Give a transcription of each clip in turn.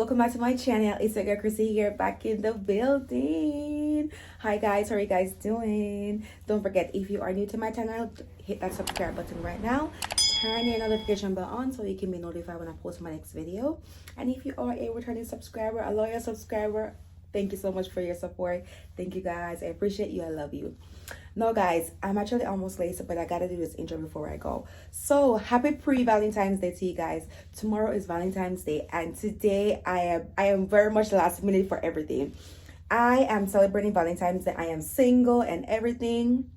welcome back to my channel. It's your girl Chrissy here, back in the building. Hi guys, how are you guys doing? Don't forget, if you are new to my channel, hit that subscribe button right now. Turn your notification bell on so you can be notified when I post my next video. And if you are a returning subscriber, a loyal subscriber, thank you so much for your support. Thank you guys, I appreciate you, I love you. Now guys, I'm actually almost late, but I gotta do this intro before I go. So happy pre-Valentine's Day to you guys. Tomorrow is Valentine's Day, and today I am very much last minute for everything. I am celebrating Valentine's Day. I am single and everything,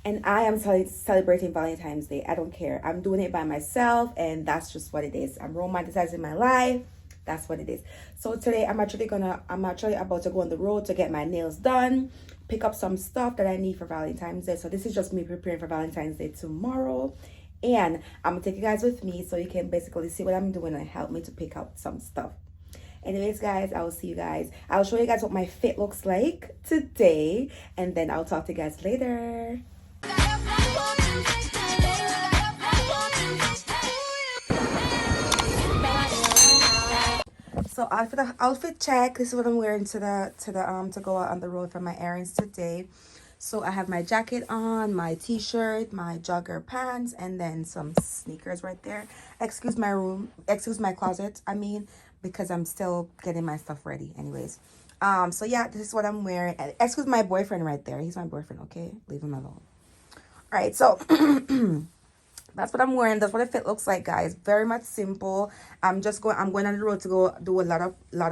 and I am celebrating Valentine's Day. I don't care. I'm doing it by myself, and that's just what it is. I'm romanticizing my life. That's what it is. So today I'm actually about to go on the road to get my nails done, pick up some stuff that I need for Valentine's Day. So this is just me preparing for Valentine's Day tomorrow, and I'm gonna take you guys with me so you can basically see what I'm doing and help me to pick out some stuff. Anyways guys, I will see you guys. I'll show you guys what my fit looks like today, and then I'll talk to you guys later. So outfit check. This is what I'm wearing to go out on the road for my errands today. So I have my jacket on, my t-shirt, my jogger pants, and then some sneakers right there. Excuse my closet, I mean, because I'm still getting my stuff ready anyways. So yeah, this is what I'm wearing. Excuse my boyfriend right there. He's my boyfriend, okay? Leave him alone. All right, so that's what I'm wearing. That's what the fit looks like, guys. Very much simple. I'm going on the road to go do a lot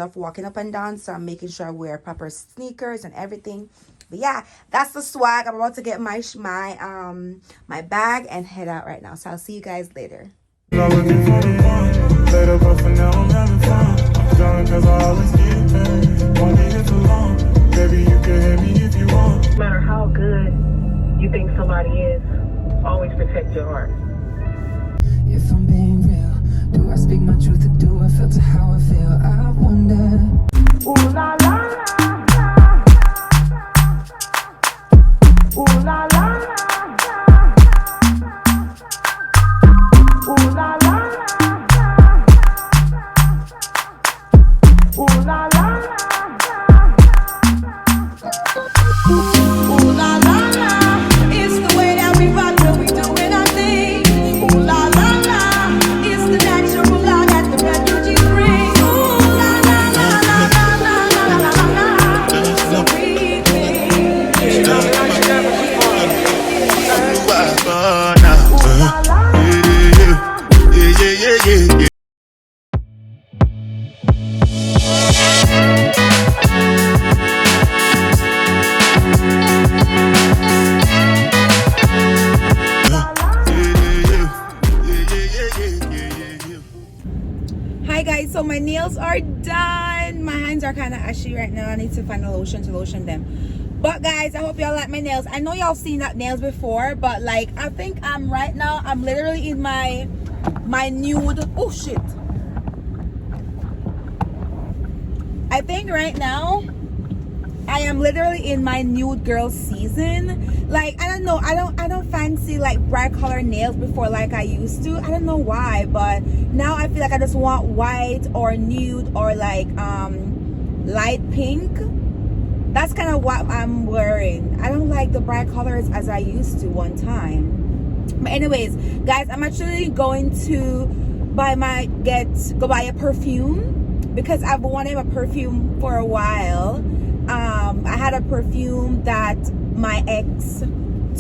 of walking up and down, so I'm making sure I wear proper sneakers and everything. But yeah, that's the swag. I'm about to get my bag and head out right now. So I'll see you guys later. No matter how good you think somebody is, always protect your heart. If I'm being real, do I speak my truth or do I filter how I feel? I wonder. Ooh la la la, ooh la la la, ooh la la la, ooh la la la, ooh la la la. It's the way that we rock when we doing our thing. Ooh la la la, it's the natural law that the refugee bring. Ooh la la la la la la la la la. So we think. Hi guys, so my nails are done. My hands are kind of ashy right now. I need to find a lotion to lotion them. But guys, I hope y'all like my nails. I know y'all seen that nails before, but like I think right now I'm literally in my nude. Oh shit. I think right now I am literally in my nude girl season. Like I don't know, I don't fancy like bright color nails before like I used to. I don't know why, but now I feel like I just want white or nude or like light pink. That's kind of what I'm wearing. I don't like the bright colors as I used to one time. But anyways, guys, I'm actually going to go buy a perfume because I've wanted a perfume for a while. I had a perfume that my ex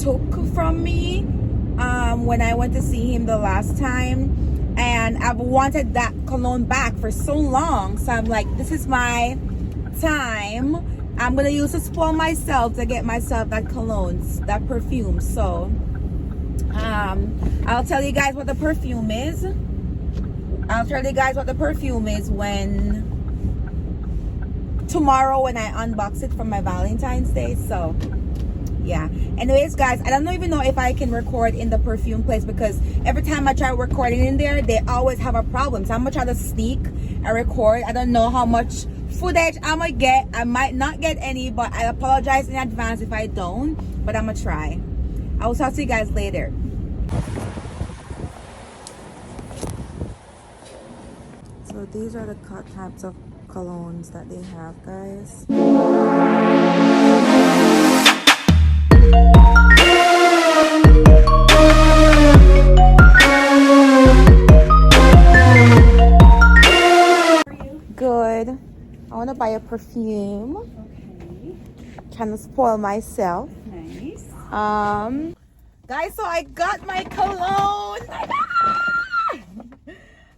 took from me when I went to see him the last time, and I've wanted that cologne back for so long. So I'm like, this is my time. I'm gonna use to spoil myself to get myself that cologne, that perfume. So I'll tell you guys what the perfume is. I'll tell you guys what the perfume is tomorrow when I unbox it for my Valentine's Day. So yeah, anyways guys, I don't even know if I can record in the perfume place because every time I try recording in there, they always have a problem. So I'm gonna try to sneak and record. I don't know how much footage I'm gonna get. I might not get any, but I apologize in advance if I don't, but I'm gonna try. I will talk to you guys later. So So these are the types of colognes that they have, guys. Good. I want to buy a perfume. Okay. Trying to spoil myself. Nice. Guys, so I got my cologne.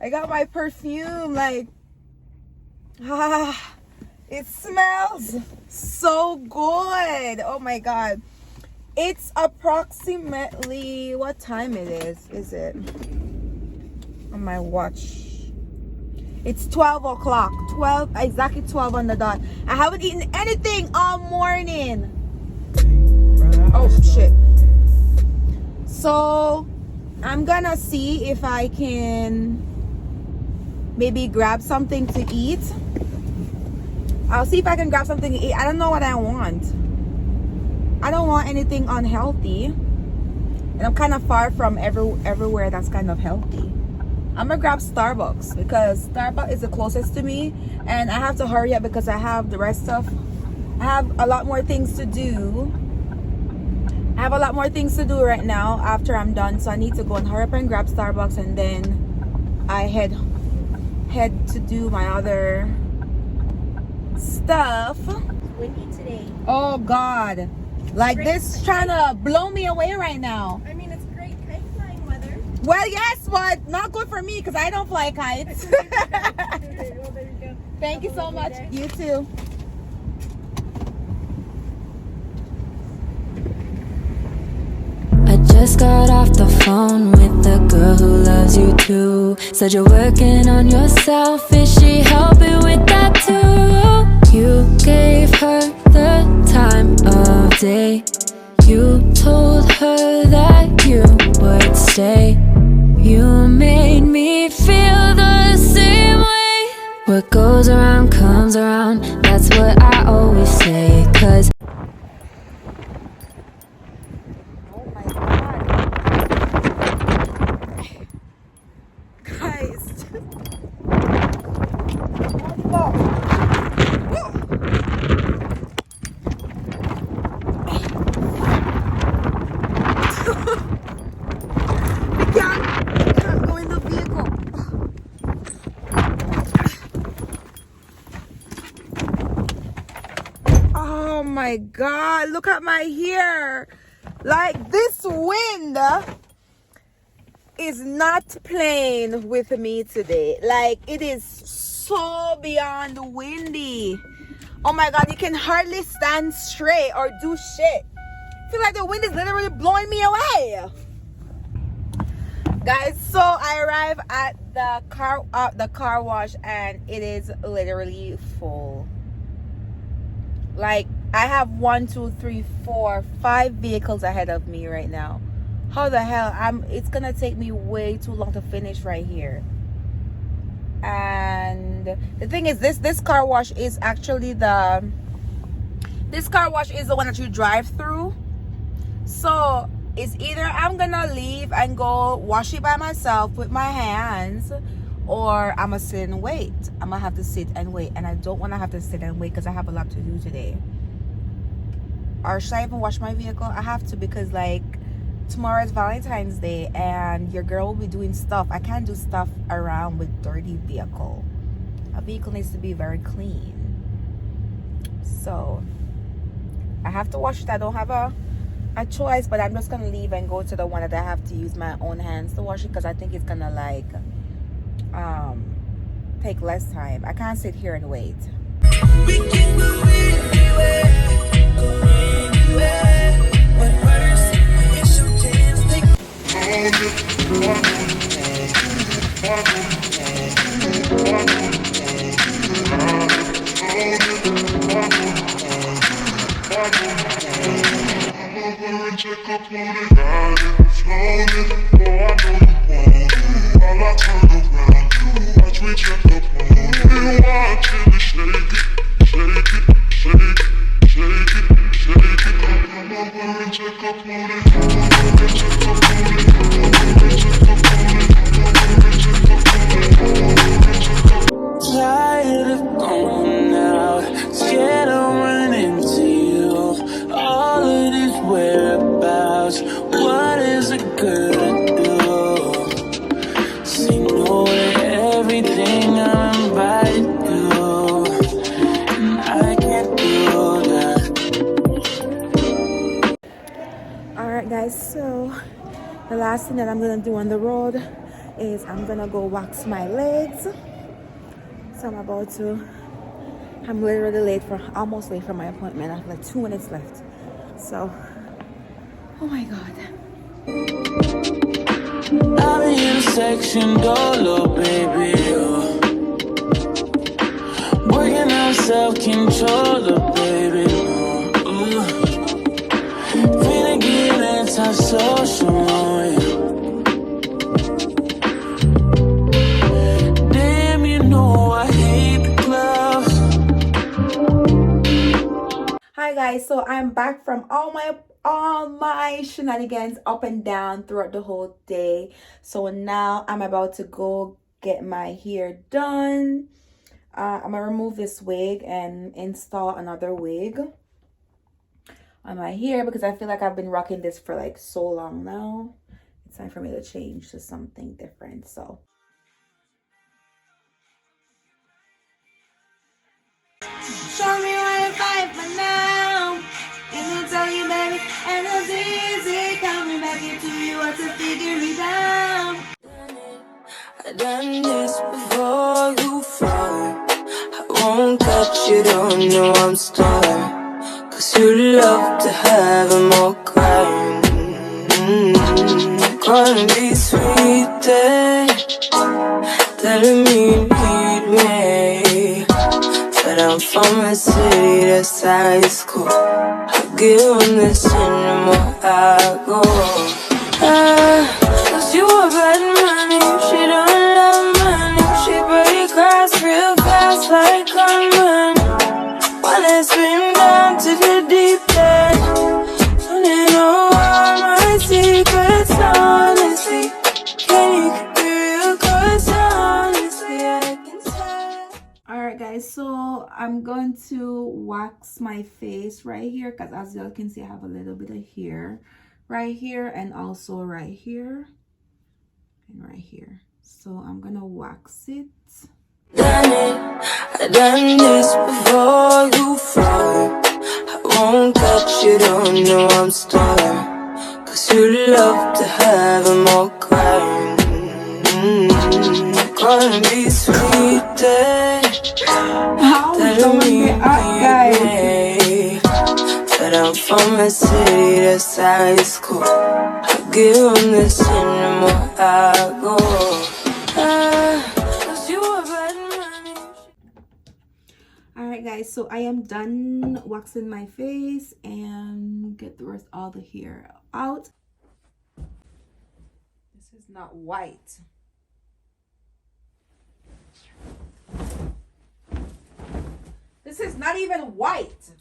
I got my perfume. Like, it smells so good. Oh my god. It's approximately, what time it is it on my watch? It's 12 o'clock. 12, exactly 12 on the dot. I haven't eaten anything all morning. Oh shit. So I'm gonna see if I can maybe grab something to eat. I'll see if I can grab something to eat. I don't know what I want. I don't want anything unhealthy. And I'm kind of far from everywhere that's kind of healthy. I'm gonna grab Starbucks because Starbucks is the closest to me, and I have to hurry up because I have the rest of, I have a lot more things to do. I have a lot more things to do right now after I'm done, so I need to go and hurry up and grab Starbucks, and then I head to do my other stuff. It's windy today. Oh God, like this trying to blow me away right now. I mean, it's great kite flying weather. Well, yes, but not good for me because I don't fly kites. Well, there you go. Thank you so much. You too. I just got off the phone with the girl who loves you too. Said you're working on yourself, is she helping with that too? You gave her the time of day. You told her that you would stay. You made me feel the same way. What goes around comes around, that's what I always say. 'Cause Oh my God. Guys. Oh. We can't go in the vehicle. Oh my God, look at my hair. Like, this wind is not playing with me today. Like, it is so beyond windy. Oh my God, you can hardly stand straight or do shit. I feel like the wind is literally blowing me away. Guys, so I arrived at the car wash and it is literally full. Like, I have 1, 2, 3, 4, 5 vehicles ahead of me right now. How the hell? It's gonna take me way too long to finish right here. And the thing is, this car wash is actually the one that you drive through. So it's either I'm gonna leave and go wash it by myself with my hands, or I'm gonna sit and wait. I'm gonna have to sit and wait, and I don't want to have to sit and wait because I have a lot to do today. Or should I even wash my vehicle? I have to, because like tomorrow is Valentine's Day and your girl will be doing stuff. I can't do stuff around with dirty vehicle. A vehicle needs to be very clean. So I have to wash it. I don't have a choice, but I'm just gonna leave and go to the one that I have to use my own hands to wash it, because I think it's gonna like take less time. I can't sit here and wait. We can go anywhere, but first, it's your chance guys, so the last thing that I'm gonna do on the road is I'm gonna go wax my legs. So I'm literally almost late for my appointment. I have like 2 minutes left. So, oh my God. I'm in a section dolo, baby. Working on self-control, baby. Finna get anti-social, damn, you know I hate the clouds. Hi guys, so I'm back from all my shenanigans up and down throughout the whole day. So now I'm about to go get my hair done. I'm gonna remove this wig and install another wig on my hair because I feel like I've been rocking this for like so long now. It's time for me to change to something different. So Show me what to fight for now. And I'll tell you, baby, and it's easy coming back into you what to figure it out. I done this before you fall. I won't cut you, don't know I'm stalling. Cause you love to have 'em all crying. Calling me sweet day, telling me you need me. But I'm from a city that's high school. I get on this anymore, I go. Cause you a bad money, she don't love money. She break glass real fast like gunman. Wanna swim down to the deep end. Wanna know all my secrets, honestly. Can you keep it real? Cause honestly I can tell. alright guys, so I'm going to wax my face right here because as you can see I have a little bit of hair right here and also right here and right here. So I'm gonna wax it. Done it, I done this before you fall. I won't cut you, don't know I'm stalling. Cause you love to have 'em all crying. Calling me sweet day, telling me but I'm from a city that's high school. I get on this anymore, I go. Cause you a bad money. Alright guys, so I am done waxing my face and get the rest all the hair out. This is not white. This is not even white.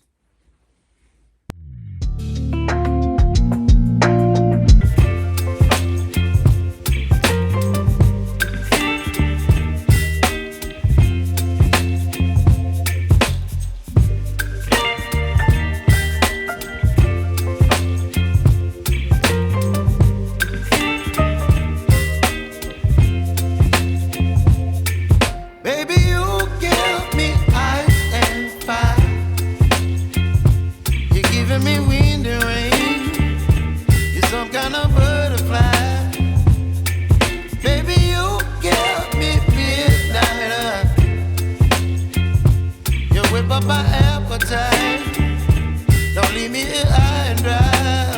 Don't leave me here high and dry.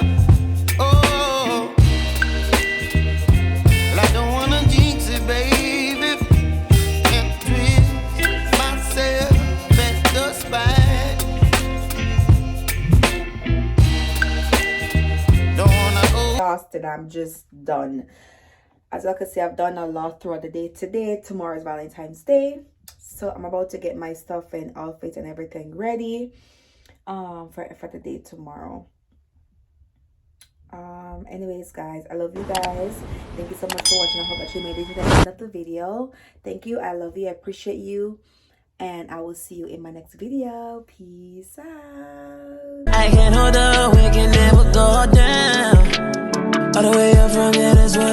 Oh, well, I don't wanna jinx it, baby, and twist myself at the spine. Don't wanna go. Exhausted. I'm just done. As you can see, I've done a lot throughout the day today. Tomorrow is Valentine's Day, so I'm about to get my stuff and outfit and everything ready for the day tomorrow. Anyways guys, I love you guys. Thank you so much for watching. I hope that you made it to the end of the video. Thank you. I love you. I appreciate you, and I will see you in my next video. Peace out. I can't hold up, we can never go down. All the way up from here, that's what